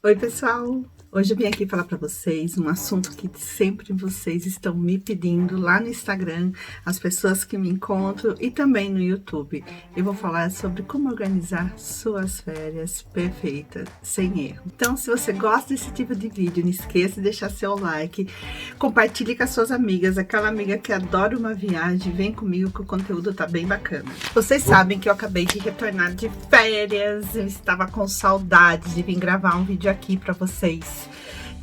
Oi, pessoal! Hoje eu vim aqui falar para vocês um assunto que sempre vocês estão me pedindo lá no Instagram, as pessoas que me encontram e também no YouTube. Eu vou falar sobre como organizar suas férias perfeitas, sem erro. Então, se você gosta desse tipo de vídeo, não esqueça de deixar seu like, compartilhe com as suas amigas, aquela amiga que adora uma viagem, vem comigo que o conteúdo tá bem bacana. Vocês sabem que eu acabei de retornar de férias, eu estava com saudade de vir gravar um vídeo aqui para vocês.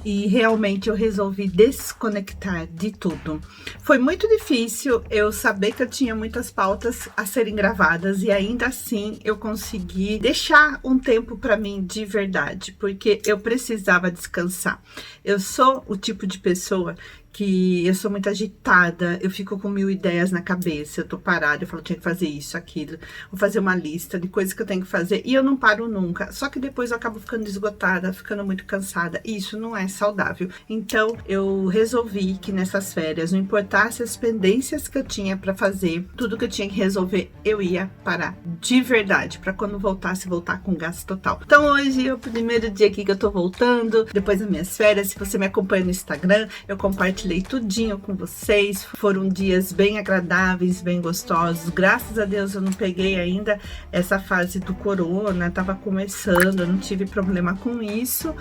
E realmente eu resolvi desconectar de tudo. Foi muito difícil eu saber que eu tinha muitas pautas a serem gravadas e ainda assim eu consegui deixar um tempo para mim de verdade, porque eu precisava descansar. Eu sou o tipo de pessoa que eu sou muito agitada, eu fico com 1000 ideias na cabeça, eu tô parada, eu falo, tinha que fazer isso, aquilo, vou fazer uma lista de coisas que eu tenho que fazer, e eu não paro nunca, só que depois eu acabo ficando esgotada, ficando muito cansada, e isso não é saudável. Então, eu resolvi que nessas férias, não importasse as pendências que eu tinha pra fazer, tudo que eu tinha que resolver, eu ia parar de verdade, pra quando voltasse, voltar com gás total. Então, hoje é o primeiro dia aqui que eu tô voltando, depois das minhas férias. Se você me acompanha no Instagram, eu compartilhei tudinho com vocês, foram dias bem agradáveis, bem gostosos, graças a Deus eu não peguei ainda essa fase do corona, tava começando, eu não tive problema com isso,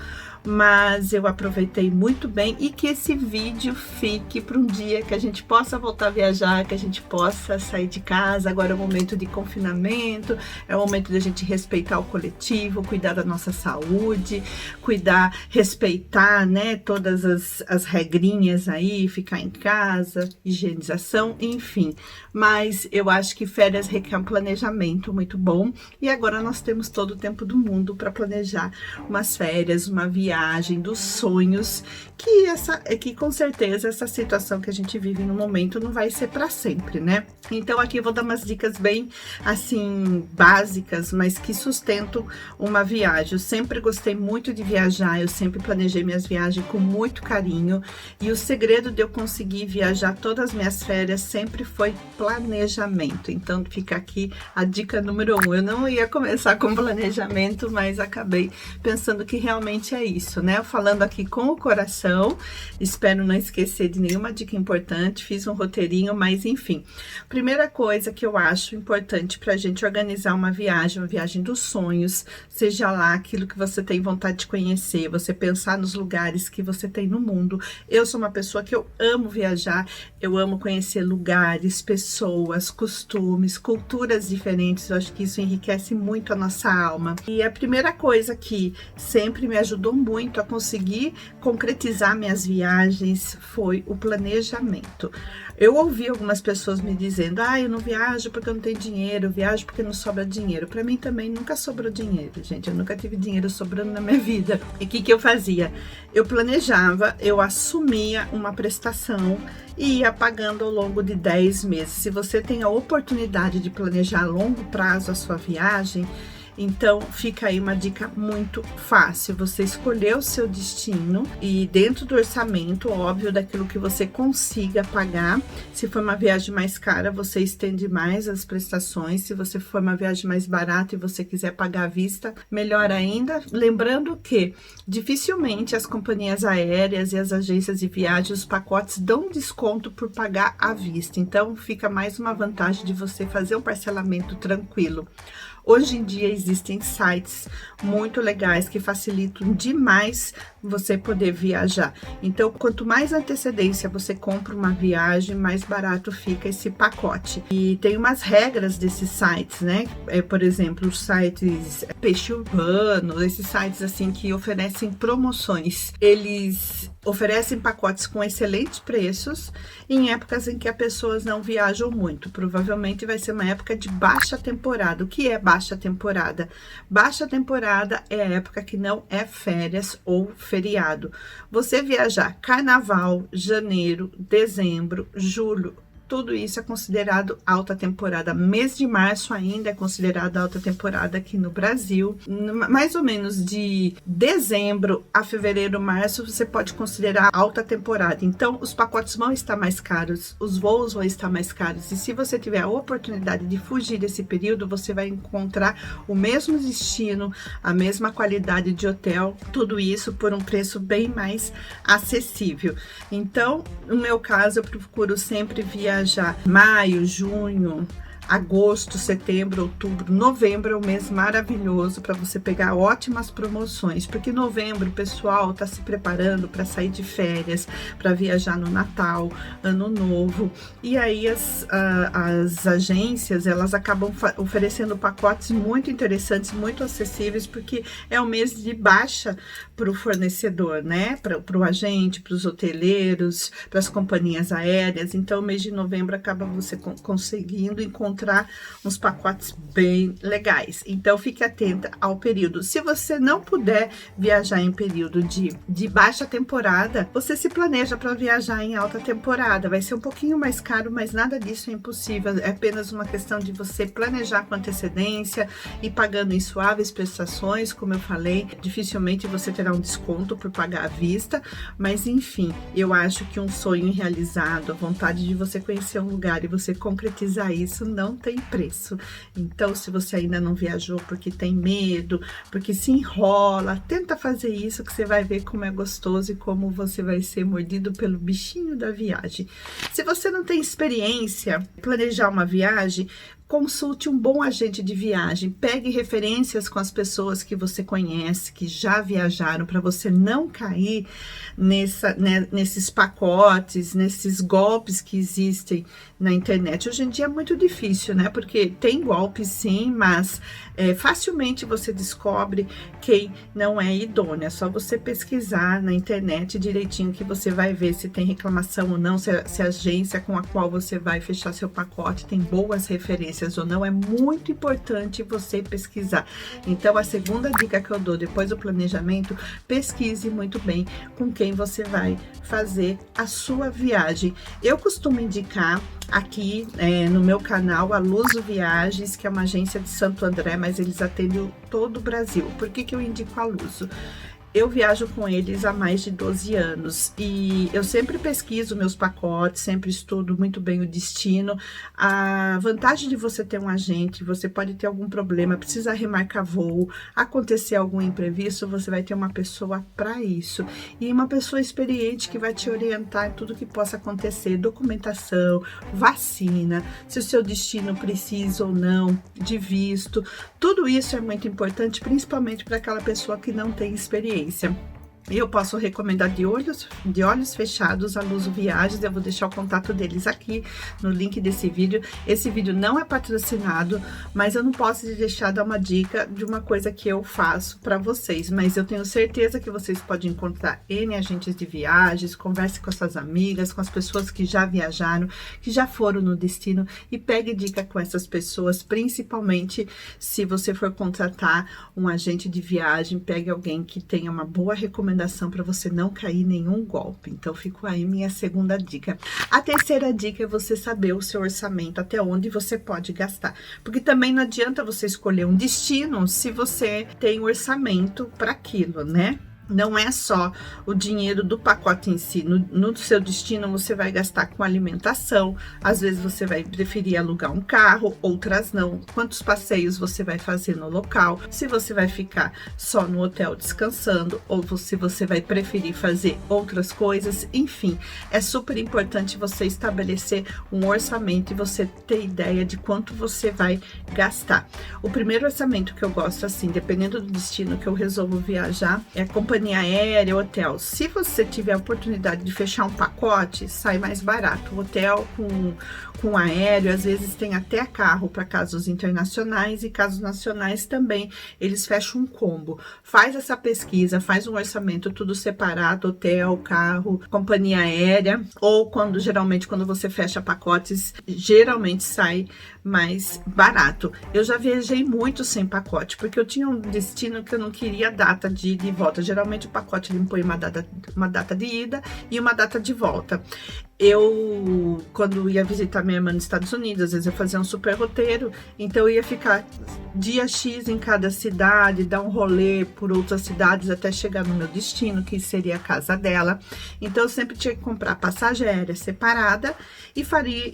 mas eu aproveitei muito bem e que esse vídeo fique para um dia que a gente possa voltar a viajar, que a gente possa sair de casa. Agora é o momento de confinamento, é o momento da gente respeitar o coletivo, cuidar da nossa saúde, cuidar, respeitar, né, todas as regrinhas aí, ficar em casa, higienização, enfim. Mas eu acho que férias requer um planejamento muito bom e agora nós temos todo o tempo do mundo para planejar umas férias, uma viagem dos sonhos, que com certeza essa situação que a gente vive no momento não vai ser para sempre, né? Então aqui eu vou dar umas dicas bem assim básicas, mas que sustentam uma viagem. Eu sempre gostei muito de viajar, eu sempre planejei minhas viagens com muito carinho e o segredo de eu conseguir viajar todas as minhas férias sempre foi planejamento. Então fica aqui a dica número 1. Eu não ia começar com planejamento, mas acabei pensando que realmente é isso, né? Falando aqui com o coração, espero não esquecer de nenhuma dica importante, fiz um roteirinho, mas enfim. Primeira coisa que eu acho importante para a gente organizar uma viagem dos sonhos, seja lá aquilo que você tem vontade de conhecer, você pensar nos lugares que você tem no mundo. Eu sou uma pessoa que eu amo viajar, eu amo conhecer lugares, pessoas, costumes, culturas diferentes, eu acho que isso enriquece muito a nossa alma. E a primeira coisa que sempre me ajudou muito a conseguir concretizar minhas viagens foi o planejamento. Eu ouvi algumas pessoas me dizendo, eu não viajo porque eu não tenho dinheiro, eu viajo porque não sobra dinheiro. Para mim também nunca sobrou dinheiro, gente, eu nunca tive dinheiro sobrando na minha vida. E o que eu fazia? Eu planejava, eu assumia uma prestação e ia pagando ao longo de 10 meses. Se você tem a oportunidade de planejar a longo prazo a sua viagem, então fica aí uma dica muito fácil, você escolher o seu destino e dentro do orçamento, óbvio, daquilo que você consiga pagar. Se for uma viagem mais cara, você estende mais as prestações. Se você for uma viagem mais barata e você quiser pagar à vista, melhor ainda. Lembrando que dificilmente as companhias aéreas e as agências de viagens, os pacotes dão desconto por pagar à vista, então fica mais uma vantagem de você fazer um parcelamento tranquilo. Hoje em dia existem sites muito legais que facilitam demais você poder viajar. Então, quanto mais antecedência você compra uma viagem, mais barato fica esse pacote. E tem umas regras desses sites, né? Por exemplo, os sites Peixe Urbano, esses sites assim que oferecem promoções. Eles oferecem pacotes com excelentes preços em épocas em que as pessoas não viajam muito. Provavelmente vai ser uma época de baixa temporada. O que é baixa temporada? Baixa temporada é a época que não é férias ou feriado. Você viajar carnaval, janeiro, dezembro, julho, tudo isso é considerado alta temporada. Mês de março ainda é considerado alta temporada aqui no Brasil. Mais ou menos de dezembro a fevereiro, março, você pode considerar alta temporada. Então, os pacotes vão estar mais caros, os voos vão estar mais caros. E se você tiver a oportunidade de fugir desse período, você vai encontrar o mesmo destino, a mesma qualidade de hotel, tudo isso por um preço bem mais acessível. Então, no meu caso, eu procuro sempre viajar maio, junho, agosto, setembro, outubro, novembro é um mês maravilhoso para você pegar ótimas promoções, porque novembro o pessoal está se preparando para sair de férias, para viajar no Natal, Ano Novo, e aí as agências, elas acabam oferecendo pacotes muito interessantes, muito acessíveis, porque é um mês de baixa para o fornecedor, né, para o agente, para os hoteleiros, para as companhias aéreas. Então o mês de novembro acaba você conseguindo encontrar uns pacotes bem legais. Então fique atenta ao período. Se você não puder viajar em período de baixa temporada, você se planeja para viajar em alta temporada. Vai ser um pouquinho mais caro, mas nada disso é impossível. É apenas uma questão de você planejar com antecedência e pagando em suaves prestações, como eu falei. Dificilmente você terá um desconto por pagar à vista, mas enfim, eu acho que um sonho realizado, a vontade de você conhecer um lugar e você concretizar isso não tem preço. Então, se você ainda não viajou porque tem medo, porque se enrola, tenta fazer isso que você vai ver como é gostoso e como você vai ser mordido pelo bichinho da viagem. Se você não tem experiência, planejar uma viagem, consulte um bom agente de viagem, pegue referências com as pessoas que você conhece, que já viajaram, para você não cair nesses pacotes, nesses golpes que existem na internet. Hoje em dia é muito difícil, né? Porque tem golpes sim, mas facilmente você descobre quem não é idôneo. É só você pesquisar na internet direitinho que você vai ver se tem reclamação ou não, se a agência com a qual você vai fechar seu pacote tem boas referências ou não. É muito importante você pesquisar. Então, a segunda dica que eu dou depois do planejamento, pesquise muito bem com quem você vai fazer a sua viagem. Eu costumo indicar aqui no meu canal a Luso Viagens, que é uma agência de Santo André, mas eles atendem todo o Brasil. Por que que eu indico a Luso? Eu viajo com eles há mais de 12 anos e eu sempre pesquiso meus pacotes, sempre estudo muito bem o destino. A vantagem de você ter um agente, você pode ter algum problema, precisa remarcar voo, acontecer algum imprevisto, você vai ter uma pessoa para isso. E uma pessoa experiente que vai te orientar em tudo que possa acontecer, documentação, vacina, se o seu destino precisa ou não de visto. Tudo isso é muito importante, principalmente para aquela pessoa que não tem experiência. Eu posso recomendar de olhos fechados a Luso Viagens. Eu vou deixar o contato deles aqui no link desse vídeo. Esse vídeo não é patrocinado, mas eu não posso deixar de dar uma dica de uma coisa que eu faço para vocês. Mas eu tenho certeza que vocês podem encontrar N agentes de viagens, converse com as suas amigas, com as pessoas que já viajaram, que já foram no destino e pegue dica com essas pessoas, principalmente se você for contratar um agente de viagem, pegue alguém que tenha uma boa recomendação para você não cair em nenhum golpe. Então, fico aí minha segunda dica. A terceira dica é você saber o seu orçamento, até onde você pode gastar. Porque também não adianta você escolher um destino se você tem orçamento para aquilo, né? Não é só o dinheiro do pacote em si. No seu destino, você vai gastar com alimentação. Às vezes, você vai preferir alugar um carro, outras não. Quantos passeios você vai fazer no local? Se você vai ficar só no hotel descansando, ou se você vai preferir fazer outras coisas. Enfim, é super importante você estabelecer um orçamento e você ter ideia de quanto você vai gastar. O primeiro orçamento que eu gosto, assim, dependendo do destino que eu resolvo viajar, é a companhia aérea, hotel. Se você tiver a oportunidade de fechar um pacote, sai mais barato. O hotel com aéreo, às vezes tem até carro para casos internacionais e casos nacionais também. Eles fecham um combo. Faz essa pesquisa, faz um orçamento tudo separado, hotel, carro, companhia aérea, ou geralmente quando você fecha pacotes, geralmente sai mais barato. Eu já viajei muito sem pacote, porque eu tinha um destino que eu não queria data de ida e volta. Geralmente o pacote ele põe uma data de ida e uma data de volta. eu, quando ia visitar minha irmã nos Estados Unidos, às vezes eu fazia um super roteiro, então eu ia ficar dia X em cada cidade, dar um rolê por outras cidades até chegar no meu destino, que seria a casa dela. Então eu sempre tinha que comprar passagem aérea separada e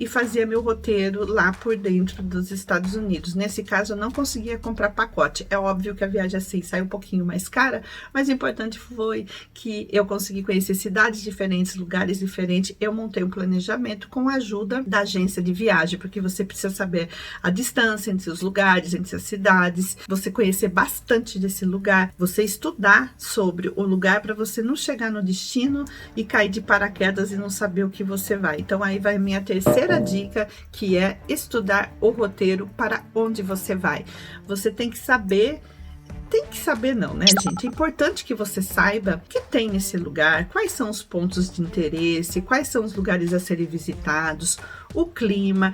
fazia meu roteiro lá por dentro dos Estados Unidos. Nesse caso eu não conseguia comprar pacote. É óbvio que a viagem assim sai um pouquinho mais cara, mas o importante foi que eu consegui conhecer cidades diferentes, lugares diferentes. Eu montei um planejamento com a ajuda da agência de viagem, porque você precisa saber a distância entre os lugares, entre as cidades, você conhecer bastante desse lugar, você estudar sobre o lugar para você não chegar no destino e cair de paraquedas e não saber o que você vai. Então aí vai a minha terceira dica, que é estudar o roteiro para onde você vai. Você tem que saber não, né, gente? É importante que você saiba o que tem nesse lugar, quais são os pontos de interesse, quais são os lugares a serem visitados, o clima.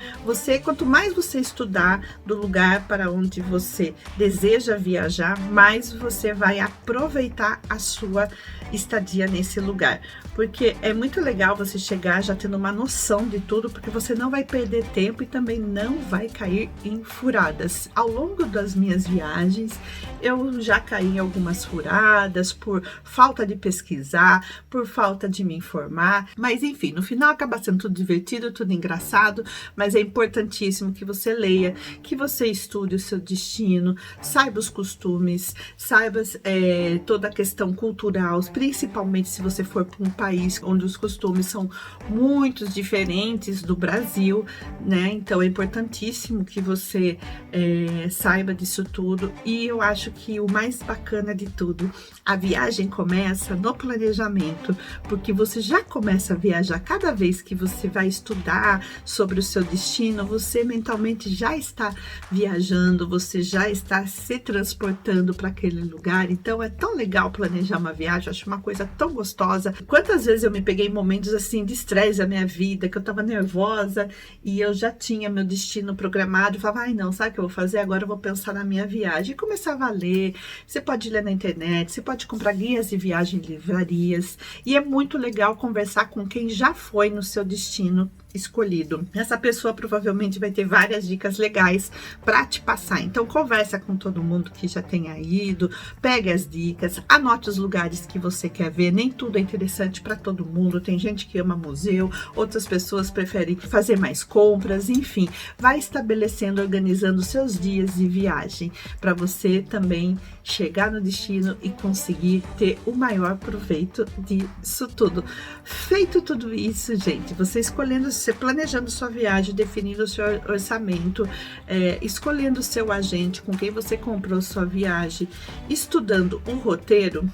Quanto mais você estudar do lugar para onde você deseja viajar, mais você vai aproveitar a sua estadia nesse lugar. Porque é muito legal você chegar já tendo uma noção de tudo, porque você não vai perder tempo e também não vai cair em furadas. Ao longo das minhas viagens, eu já caí em algumas furadas por falta de pesquisar, por falta de me informar, mas enfim, no final acaba sendo tudo divertido, tudo engraçado, mas é importantíssimo que você leia, que você estude o seu destino, saiba os costumes, saiba toda a questão cultural, principalmente se você for para um país onde os costumes são muito diferentes do Brasil, né? Então é importantíssimo que você saiba disso tudo. E eu acho que o mais bacana de tudo, a viagem começa no planejamento, porque você já começa a viajar cada vez que você vai estudar sobre o seu destino, você mentalmente já está viajando, você já está se transportando para aquele lugar. Então é tão legal planejar uma viagem, eu acho uma coisa tão gostosa. Quantas vezes eu me peguei em momentos assim de estresse da minha vida, que eu tava nervosa e eu já tinha meu destino programado, e falava, ai não, sabe o que eu vou fazer? Agora eu vou pensar na minha viagem. E começava a ler, você pode ler na internet, você pode comprar guias de viagem em livrarias, e é muito legal conversar com quem já foi no seu destino escolhido. Essa pessoa provavelmente vai ter várias dicas legais para te passar. Então conversa com todo mundo que já tenha ido, pegue as dicas, anote os lugares que você quer ver. Nem tudo é interessante para todo mundo. Tem gente que ama museu, outras pessoas preferem fazer mais compras, enfim, vai estabelecendo, organizando seus dias de viagem para você também chegar no destino e conseguir ter o maior proveito disso tudo. Feito tudo isso, gente, você planejando sua viagem, definindo o seu orçamento, escolhendo o seu agente com quem você comprou sua viagem, estudando um roteiro,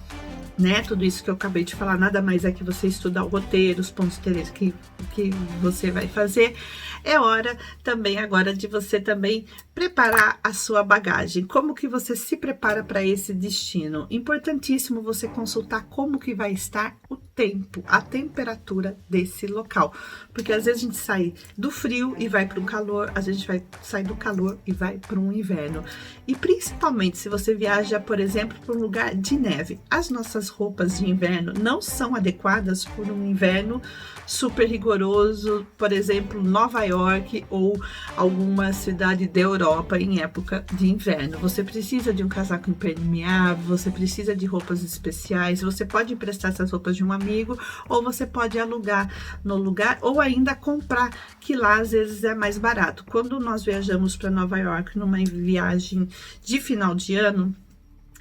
né? Tudo isso que eu acabei de falar, nada mais é que você estudar o roteiro, os pontos de interesse que você vai fazer. É hora também agora de você também preparar a sua bagagem. Como que você se prepara para esse destino? Importantíssimo você consultar como que vai estar o tempo, a temperatura desse local. Porque às vezes a gente sai do frio e vai para o calor, às vezes a gente vai sair do calor e vai para um inverno. E principalmente se você viaja, por exemplo, para um lugar de neve. As nossas roupas de inverno não são adequadas por um inverno super rigoroso, por exemplo, Nova York ou alguma cidade da Europa em época de inverno. Você precisa de um casaco impermeável, você precisa de roupas especiais, você pode emprestar essas roupas de um amigo ou você pode alugar no lugar ou ainda comprar, que lá às vezes é mais barato. Quando nós viajamos para Nova York numa viagem de final de ano,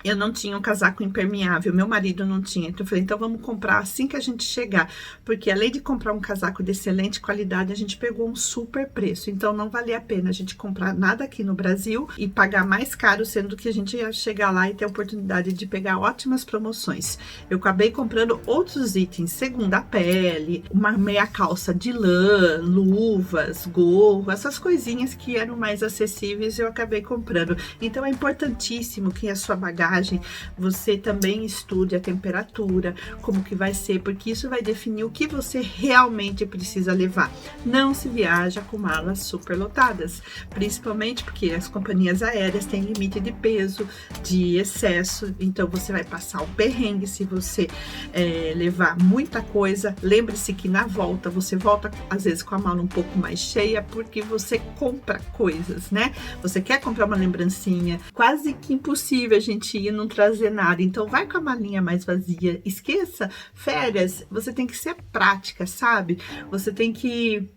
eu não tinha um casaco impermeável, meu marido não tinha. Então eu falei, então vamos comprar assim que a gente chegar. Porque além de comprar um casaco de excelente qualidade, a gente pegou um super preço. Então não valia a pena a gente comprar nada aqui no Brasil e pagar mais caro, sendo que a gente ia chegar lá e ter a oportunidade de pegar ótimas promoções. Eu acabei comprando outros itens, segunda pele, uma meia calça de lã, luvas, gorro, essas coisinhas que eram mais acessíveis eu acabei comprando. Então é importantíssimo que a sua bagagem viagem, você também estude a temperatura, como que vai ser, porque isso vai definir o que você realmente precisa levar. Não se viaja com malas superlotadas, principalmente porque as companhias aéreas têm limite de peso, de excesso, então você vai passar um perrengue se você levar muita coisa. Lembre-se que na volta, você volta às vezes com a mala um pouco mais cheia, porque você compra coisas, né? Você quer comprar uma lembrancinha, quase que impossível a gente ir e não trazer nada, então vai com a malinha mais vazia. Esqueça, férias, você tem que ser prática, sabe? Você tem que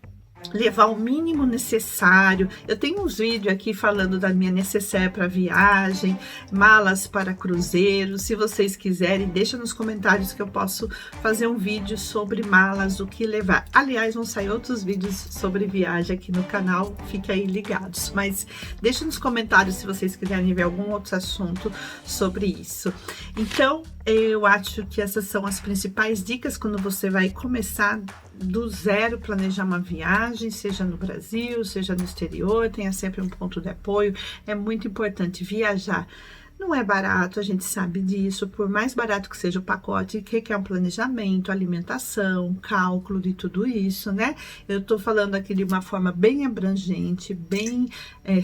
levar o mínimo necessário. Eu tenho uns vídeos aqui falando da minha necessaire para viagem, malas para cruzeiro. Se vocês quiserem, deixa nos comentários que eu posso fazer um vídeo sobre malas, o que levar. Aliás, vão sair outros vídeos sobre viagem aqui no canal, fiquem aí ligados. Mas deixa nos comentários se vocês quiserem ver algum outro assunto sobre isso. Então, eu acho que essas são as principais dicas quando você vai começar do zero planejar uma viagem, seja no Brasil, seja no exterior. Tenha sempre um ponto de apoio. É muito importante viajar. Não é barato, a gente sabe disso, por mais barato que seja o pacote, que é um planejamento, alimentação, cálculo de tudo isso, né? Eu tô falando aqui de uma forma bem abrangente, bem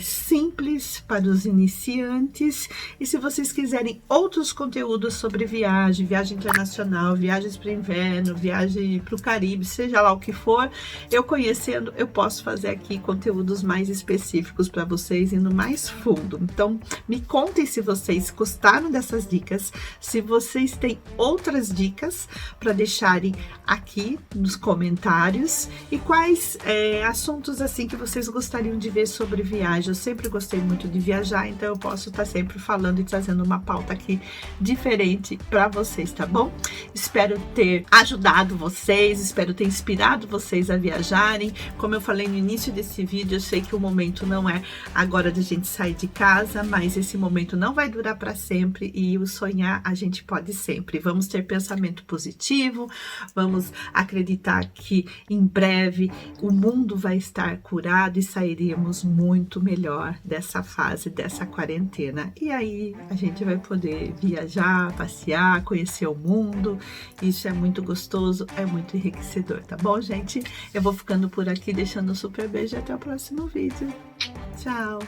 simples para os iniciantes. E se vocês quiserem outros conteúdos sobre viagem, viagem internacional, viagens para o inverno, viagem para o Caribe, seja lá o que for, eu conhecendo, eu posso fazer aqui conteúdos mais específicos para vocês, indo mais fundo. Então, me contem se vocês gostaram dessas dicas, se vocês têm outras dicas para deixarem aqui nos comentários e quais assuntos assim que vocês gostariam de ver sobre viagem. Eu sempre gostei muito de viajar, então eu posso estar sempre falando e trazendo uma pauta aqui diferente para vocês, tá bom? Espero ter ajudado vocês, espero ter inspirado vocês a viajarem. Como eu falei no início desse vídeo, eu sei que o momento não é agora de a gente sair de casa, mas esse momento não vai durar para sempre e o sonhar a gente pode sempre. Vamos ter pensamento positivo, vamos acreditar que em breve o mundo vai estar curado e sairemos muito melhor dessa fase, dessa quarentena. E aí a gente vai poder viajar, passear, conhecer o mundo. Isso é muito gostoso, é muito enriquecedor, tá bom, gente? Eu vou ficando por aqui, deixando um super beijo e até o próximo vídeo. Tchau!